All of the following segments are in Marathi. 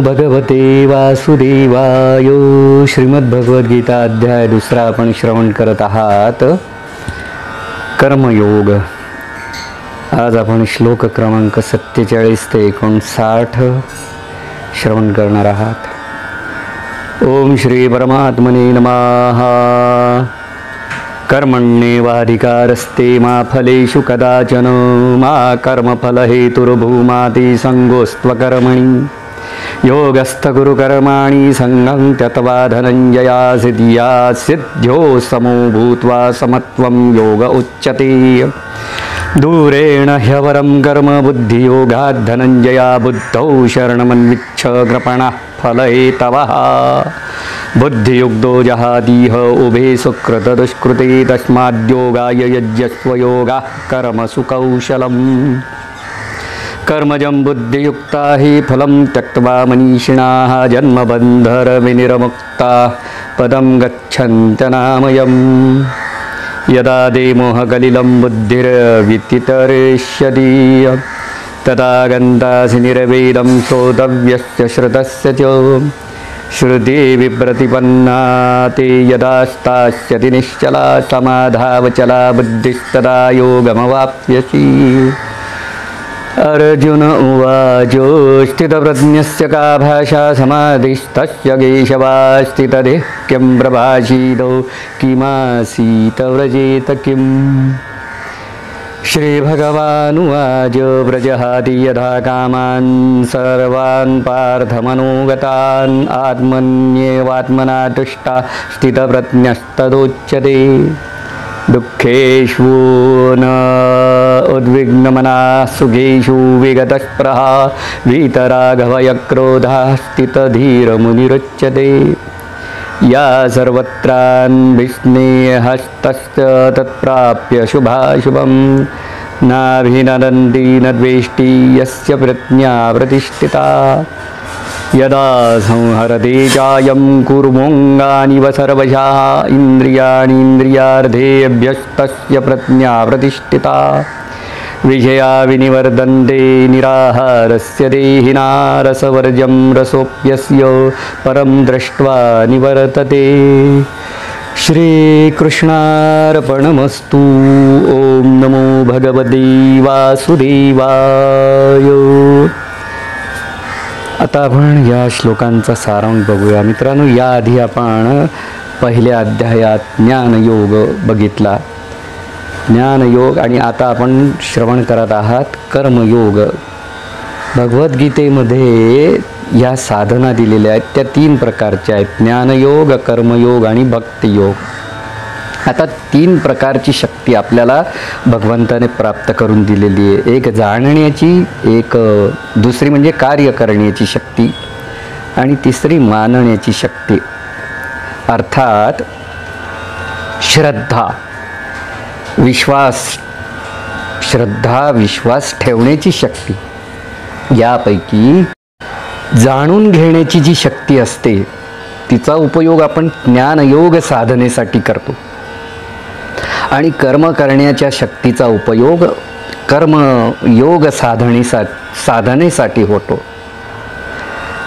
भगवते वासुदेवाय. श्रीमद्भगवद्गीता अध्याय 2 आपण श्रवण करत आहात. कर्मयोग. आज आपण श्लोक क्रमांक 47 ते 59 श्रवण करणार आहात. ओम श्री परमात्मने नमः. कर्मण्येवाधिकारस्ते मा फलेषु कदाचन मा कर्मफलहेतुर्भूमाति संगोस्त्वकर्मणि योगस्थ गुरु कर्माणि संगं त्यक्त्वा धनञ्जया सिद्ध्या सिद्ध्यो समो भूत्वा समत्वं योग उच्यते. दूरेण ह्यवरं कर्म बुद्धियोगात् धनञ्जया बुद्धौ शरणमन्विच्छ कृपणः फलहेतवः. बुद्धियुक्तो जहातीह उभे सुकृतदुष्कृते तस्माद्योगाय यज्ञस्व योगः कर्मसु कौशलम्. कर्मजं बुद्धियुक्ता हि फलं त्यक्त्वा मनीषिणाः जन्मबन्धरविनिर्मुक्ताः पदं गच्छन्त्यनामयम्. यदा देमोहकलिलं बुद्धिर्वितितरिष्यति तदा गन्तासि निर्वेदं श्रोतव्यस्य श्रुतस्य च. श्रुति विप्रतिपन्ना ते यदा स्थास्यति निश्चला समाधावचला बुद्धिस्तदा योगमवाप्स्यसि. अर्जुन उवाच स्थितप्रज्ञस्य का भाषा समाधिस्तस्य केशवा स्थितधिः किं प्रभाषितो किमासीत व्रजेत किम्. श्रीभगवानुवाच व्रजहाति यथा कामान् सर्वान् पार्थमनोगतान् आत्मन्येवात्मना तुष्टा स्थितप्रज्ञस्तदुच्यते. दुःखेषु न उद्विग्नमनाः सुखेषु विगतस्पृहा वीतरागभयक्रोधाः स्थितधीरमुनिरुच्यते. या सर्वत्रान्विस्नेहस्तस्य तत्प्राप्य शुभाशुभं नाभिनदन्ति न द्वेष्टि यस्य प्रज्ञा प्रतिष्ठिता. यदा संहरते चायं कुर्मोऽङ्गानि सर्वशः इन्द्रियाणीन्द्रियार्थेभ्यस्तस्य प्रज्ञा प्रतिष्ठिता. विषया विनिवर्तन्ते निराहारस्य देहिना रसवर्जं रसोऽप्यस्य परं दृष्ट्वा निवर्तते. श्रीकृष्णार्पणमस्तु. ओम नमो भगवते वासुदेवाय. आता आपण या श्लोकांचा सारांश बघूया. मित्रांनो, याआधी आपण पहिल्या अध्यायात ज्ञानयोग बघितला. ज्ञानयोग आणि आता आपण श्रवण करत आहात कर्मयोग. भगवद्गीतेमध्ये या साधना दिलेल्या आहेत त्या 3 प्रकारच्या आहेत. ज्ञानयोग, कर्मयोग आणि भक्तियोग. आता 3 प्रकारची शक्ती आपल्याला भगवंताने प्राप्त करून दिलेली आहे. एक जाणण्याची, एक दुसरी म्हणजे कार्य करण्याची शक्ती आणि तिसरी मानण्याची शक्ती. अर्थात श्रद्धा, विश्वास ठेवण्याची शक्ती. यापैकी जाणून घेण्याची जी शक्ती असते तिचा उपयोग आपण ज्ञानयोग साधनेसाठी करतो आणि कर्म करण्याच्या शक्तीचा उपयोग कर्मयोग साधनेसाठी होतो.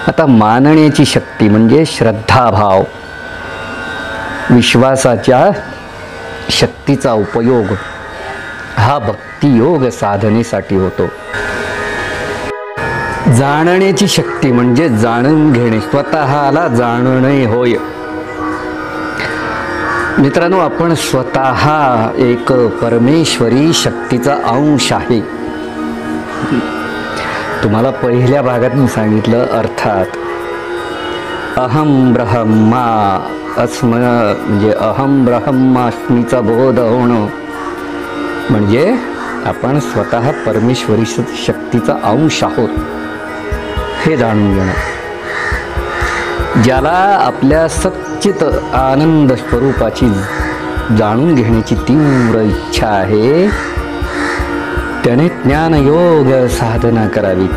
आता मानण्याची शक्ती म्हणजे श्रद्धाभाव, विश्वासाच्या शक्तीचा उपयोग हा भक्तियोग साधनेसाठी होतो. जाणण्याची शक्ती म्हणजे जाणून घेणे, स्वतःला जाणणे होय. मित्रांनो, आपण स्वतः एक परमेश्वरी शक्तीचा अंश आहे. तुम्हाला पहिल्या भागात मी सांगितलं, अर्थात अहम ब्रह्मा म्हणजे अहम ब्रह्मास्मीचा बोध होणं म्हणजे आपण स्वतः परमेश्वरी शक्तीचा अंश आहोत हे जाणून घेणं. ज्याला आपल्या सच्चित आनंद स्वरूपाची जाणून घेण्याची तीव्र इच्छा आहे त्याने ज्ञानयोग साधना करावी.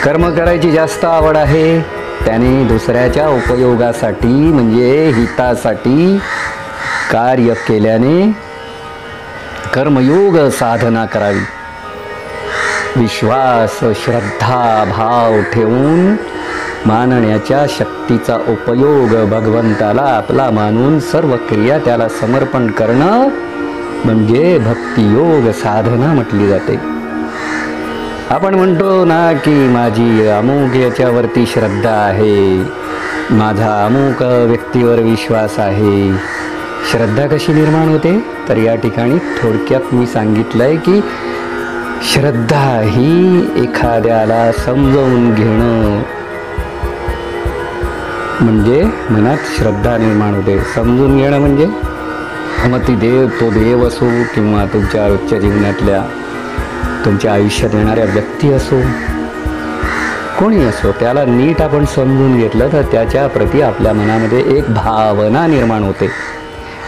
कर्म करायची जास्त आवड आहे, त्याने दुसऱ्याच्या उपयोगासाठी म्हणजे हितासाठी कार्य केल्याने कर्मयोग साधना करावी. विश्वास, श्रद्धा, भाव ठेवून मानण्याच्या शक्तीचा उपयोग भगवंताला आपला मानून सर्व क्रिया त्याला समर्पण करणं म्हणजे भक्तियोग साधना म्हटली जाते. आपण म्हणतो ना की माझी अमुक याच्यावरती श्रद्धा आहे, माझा अमुक व्यक्तीवर विश्वास आहे. श्रद्धा कशी निर्माण होते तर या ठिकाणी थोडक्यात मी सांगितलंय की श्रद्धा ही एखाद्याला समजावून घेणं म्हणजे मनात श्रद्धा निर्माण होते. समजून घेणं म्हणजे मग तो देव असो किंवा तुमच्या रोजच्या जीवनातल्या तुमच्या आयुष्यात येणाऱ्या व्यक्ती असो, कोणी असो, त्याला नीट आपण समजून घेतलं तर त्याच्या प्रती आपल्या मनामध्ये एक भावना निर्माण होते,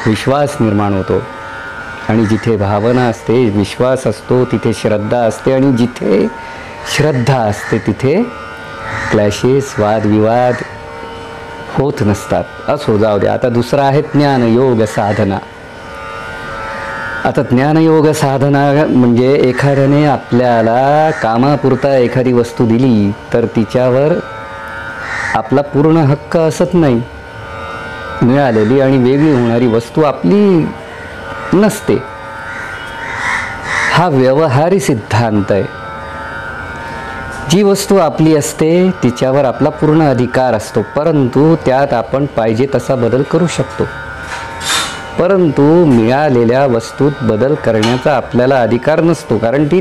विश्वास निर्माण होतो. आणि जिथे भावना असते, विश्वास असतो, तिथे श्रद्धा असते. आणि जिथे श्रद्धा असते तिथे क्लॅशेस, वादविवाद होत नसतात. असो, जाऊ दे. आता दुसरा आहे ज्ञानयोग साधना. आता ज्ञानयोग साधना म्हणजे एखाद्याने आपल्याला कामापुरता एखादी वस्तू दिली तर तिच्यावर आपला पूर्ण हक्क असत नाही. मिळालेली आणि वेगळी होणारी वस्तू आपली नसते. हा व्यवहारी सिद्धांत आहे. जी वस्तू आपली असते तिच्यावर आपला पूर्ण अधिकार असतो, परंतु त्यात आपण पाहिजे तसा बदल करू शकतो. परंतु मिळालेल्या वस्तूत बदल करण्याचा आपल्याला अधिकार नसतो, कारण ती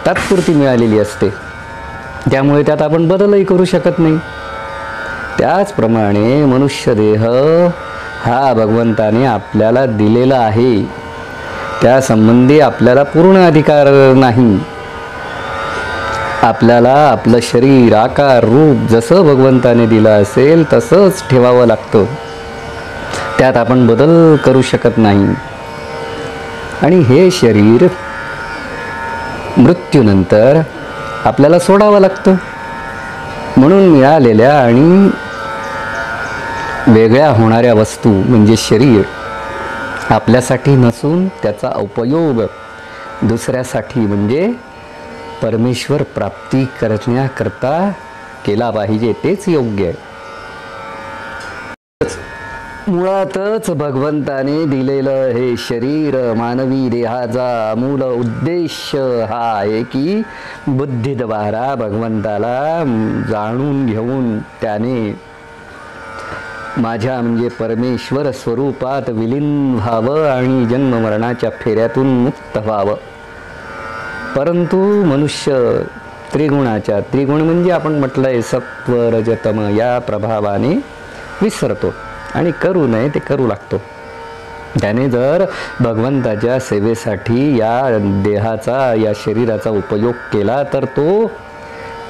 तात्पुरती मिळालेली असते. त्यामुळे त्यात आपण बदलही करू शकत नाही. त्याचप्रमाणे मनुष्य देह हा भगवंताने आपल्याला दिलेला आहे, त्या संबंधी आपल्याला पूर्ण अधिकार नाही. आपल्याला आपलं शरीर, आकार, रूप जसं भगवंताने दिलं असेल तसंच ठेवावं लागतं. त्यात आपण बदल करू शकत नाही. आणि हे शरीर मृत्यूनंतर आपल्याला सोडावं लागतं. म्हणून मिळालेल्या आणि वेगळ्या होणाऱ्या वस्तू म्हणजे शरीर आपल्यासाठी नसून त्याचा उपयोग दुसऱ्यासाठी म्हणजे परमेश्वर प्राप्ती करण्याकरता केला पाहिजे, तेच योग्य आहे. मुळातच भगवंताने दिलेलं हे शरीर, मानवी देहाचा मूल उद्देश हा आहे की बुद्धीद्वारा भगवंताला जाणून घेऊन त्याने माझ्या म्हणजे परमेश्वर स्वरूपात विलीन व्हावं आणि जन्ममरणाच्या फेऱ्यातून मुक्त व्हावं. परंतु मनुष्य त्रिगुण म्हणजे आपण म्हटलंय सत्व रजतम या प्रभावाने विसरतो आणि करू नये ते करू लागतो. त्याने जर भगवंताच्या सेवेसाठी या देहाचा, या शरीराचा उपयोग केला तर तो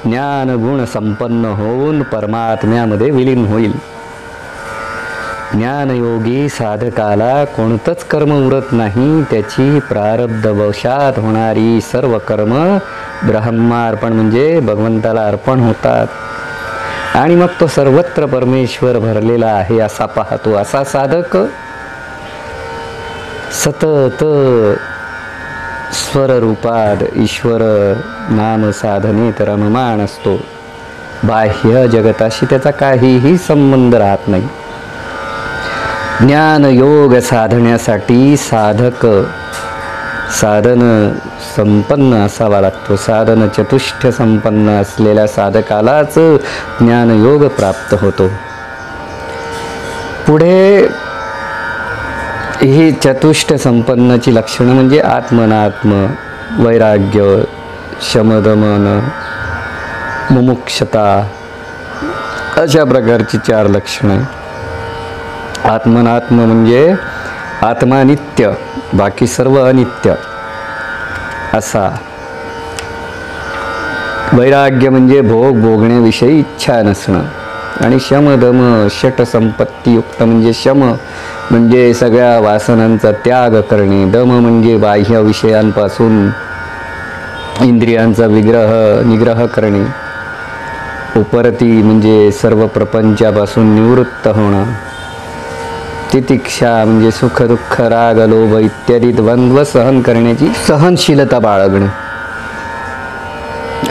ज्ञानगुण संपन्न होऊन परमात्म्यामध्ये विलीन होईल. ज्ञानयोगी साधकाला कोणतंच कर्म उरत नाही. त्याची प्रारब्धवशात होणारी सर्व कर्म ब्रह्मार्पण म्हणजे भगवंताला अर्पण होतात आणि मग तो सर्वत्र परमेश्वर भरलेला आहे असा पाहतो. असा साधक सतत स्वररूपात ईश्वर नाम साधनेत रममाण असतो. बाह्य जगताशी त्याचा काहीही संबंध राहत नाही. ज्ञान योग साधण्यासाठी साधक साधन संपन्न असावा लागतो. साधन चतुष्ट संपन्न असलेल्या साधकालाच ज्ञानयोग प्राप्त होतो. पुढे ही चतुष्ट संपन्नची लक्षणं म्हणजे आत्मनात्म, वैराग्य, शमदमन, मुमुक्षता अशा प्रकारची 4 लक्षणं. आत्मनात्म म्हणजे आत्मा नित्य, बाकी सर्व अनित्य असा. वैराग्य म्हणजे भोग भोगण्याविषयी इच्छा नसणं. आणि शमदम षट संपत्तीयुक्त म्हणजे शम म्हणजे सगळ्या वासनांचा त्याग करणे. दम म्हणजे बाह्य विषयांपासून इंद्रियांचा निग्रह करणे. उपरती म्हणजे सर्व प्रपंचापासून निवृत्त होणं, तितिक्षा म्हणजे सुख दुःख राग लोभ इत्यादी द्वंद्व सहन करण्याची सहनशीलता बाळगणे,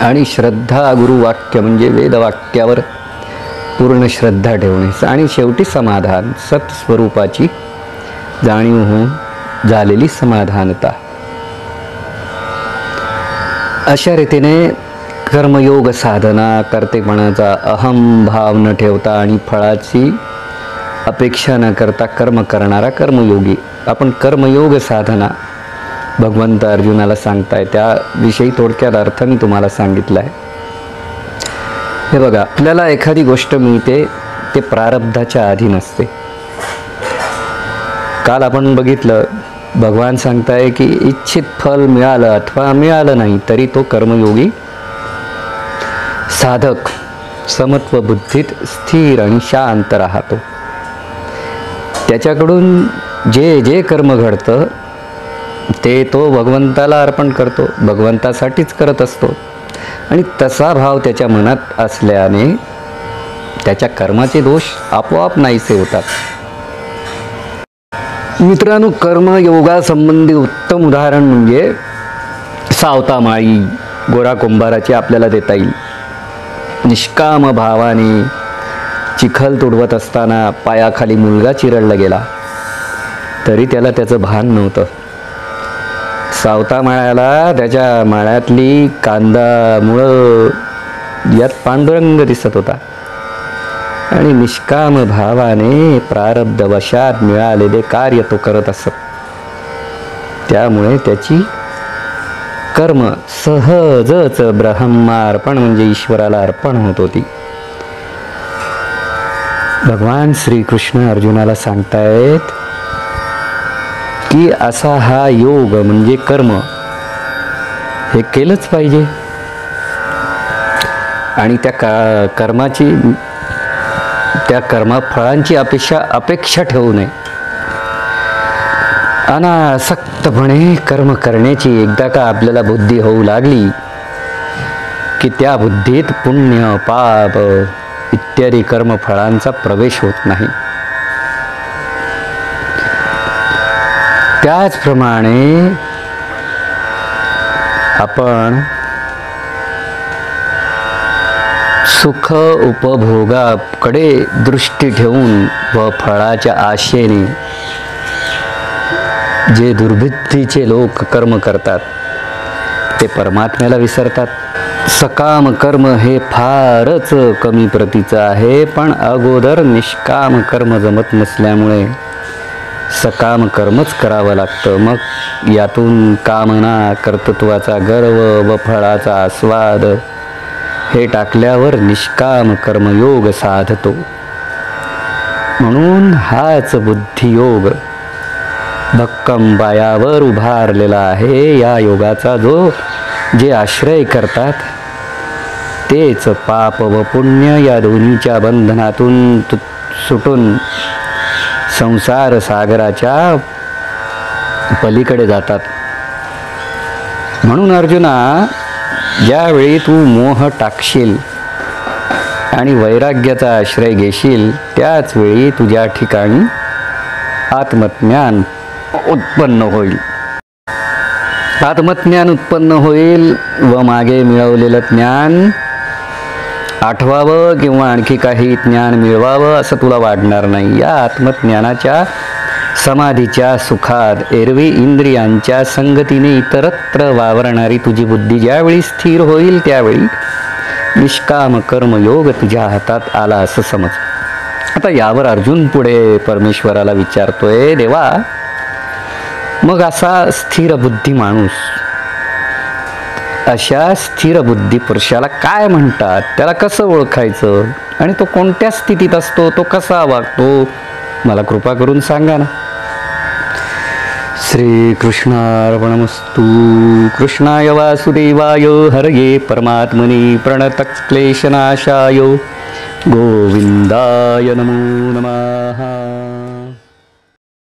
आणि श्रद्धा गुरुवाक्य म्हणजे वेदवाक्यावर पूर्ण श्रद्धा ठेवणे, आणि शेवटी समाधान सत्स्वरूपाची जाणीव होऊन झालेली समाधानता. अशा रीतीने कर्मयोग साधना, कर्तेपणाचा अहम भाव न ठेवता आणि फळाची अपेक्षा न करता कर्म करणारा कर्मयोगी. आपण कर्मयोग साधना भगवंत अर्जुनाला सांगताय त्याविषयी थोडक्यात अर्थ मी तुम्हाला सांगितला आहे. हे बघा, आपल्याला एखादी गोष्ट मिळते ते प्रारब्धाच्या अधीन असते. काल आपण बघितलं, भगवान सांगताय की इच्छित फल मिळालं अथवा मिळालं नाही तरी तो कर्मयोगी साधक समत्व बुद्धीत स्थिर आणि शांत राहतो. त्याच्याकडून जे जे कर्म घडतं ते तो भगवंताला अर्पण करतो, भगवंतासाठीच करत असतो, आणि तसा भाव त्याच्या मनात असल्याने त्याच्या कर्माचे दोष आपोआप नाहीसे होतात. मित्रांनो, कर्मयोगासंबंधी उत्तम उदाहरण म्हणजे सावतामाळी गोरा कुंभाराची आपल्याला देता येईल. निष्काम भावाने चिखल तुडवत असताना पायाखाली मुलगा चिरडला गेला तरी त्याला त्याचं भान नव्हतं. सावता माळ्याला त्याच्या माळ्यातली कांदा मुळं यात पांडुरंग दिसत होता, आणि निष्काम भावाने प्रारब्धवशात मिळालेले कार्य तो करत असत. त्यामुळे त्याची कर्म सहजच ब्रह्मार्पण म्हणजे ईश्वराला अर्पण होत होती. भगवान श्रीकृष्ण अर्जुनाला सांगतायत की असा हा योग म्हणजे कर्म हे केलंच पाहिजे, आणि त्या कर्मफळांची अपेक्षा ठेवू नये. अनासक्तपणे कर्म करण्याची एकदा का आपल्याला बुद्धी होऊ लागली की त्या बुद्धीत पुण्य पाप इत्यादी कर्मफळांचा प्रवेश होत नाही. त्याचप्रमाणे आपण सुख उपभोगाकडे दृष्टी ठेवून व फळाच्या आशेने जे दुर्बुद्धीचे लोक कर्म करतात ते परमात्म्याला विसरतात. सकाम कर्म हे फारच कमी प्रतीचं आहे, पण अगोदर निष्काम कर्म जमत नसल्यामुळे सकाम कर्मच करावं लागतं. मग यातून कामना, कर्तृत्वाचा गर्व व फळाचा आस्वाद हे टाकल्यावर निष्काम कर्मयोग साधतो. म्हणून हाच बुद्धियोग भक्कम पायावर उभारलेला आहे. या योगाचा जे आश्रय करतात तेच पाप व पुण्य या दोन्हीच्या बंधनातून सुटून संसार सागराच्या पलीकडे जातात. म्हणून अर्जुना, ज्यावेळी तू मोह टाकशील आणि वैराग्याचा आश्रय घेशील त्याच वेळी तुझ्या ठिकाणी आत्मज्ञान उत्पन्न होईल. आत्मज्ञान उत्पन्न होईल व मागे मिळवलेलं ज्ञान आठवावं किंवा आणखी काही ज्ञान मिळवावं असं तुला वाटणार नाही. या आत्मज्ञानाच्या समाधीच्या सुखात एरवी इंद्रियांच्या संगतीने इतरत्र वावरणारी तुझी बुद्धी ज्यावेळी स्थिर होईल त्यावेळी निष्काम कर्मयोग तुझ्या हातात आला असं समज. आता यावर अर्जुन पुढे परमेश्वराला विचारतोय, देवा, मग असा स्थिर बुद्धी माणूस, अशा स्थिर बुद्धी पुरुषाला काय म्हणतात, त्याला कसं ओळखायचं आणि तो कोणत्या स्थितीत असतो, तो कसा वागतो, मला कृपा करून सांगा ना. श्रीकृष्णार्पणमस्तु. कृष्णाय वासुदेवाय हरये परमात्मने प्रणतक्लेशनाशाय गोविंदाय नमो नमः.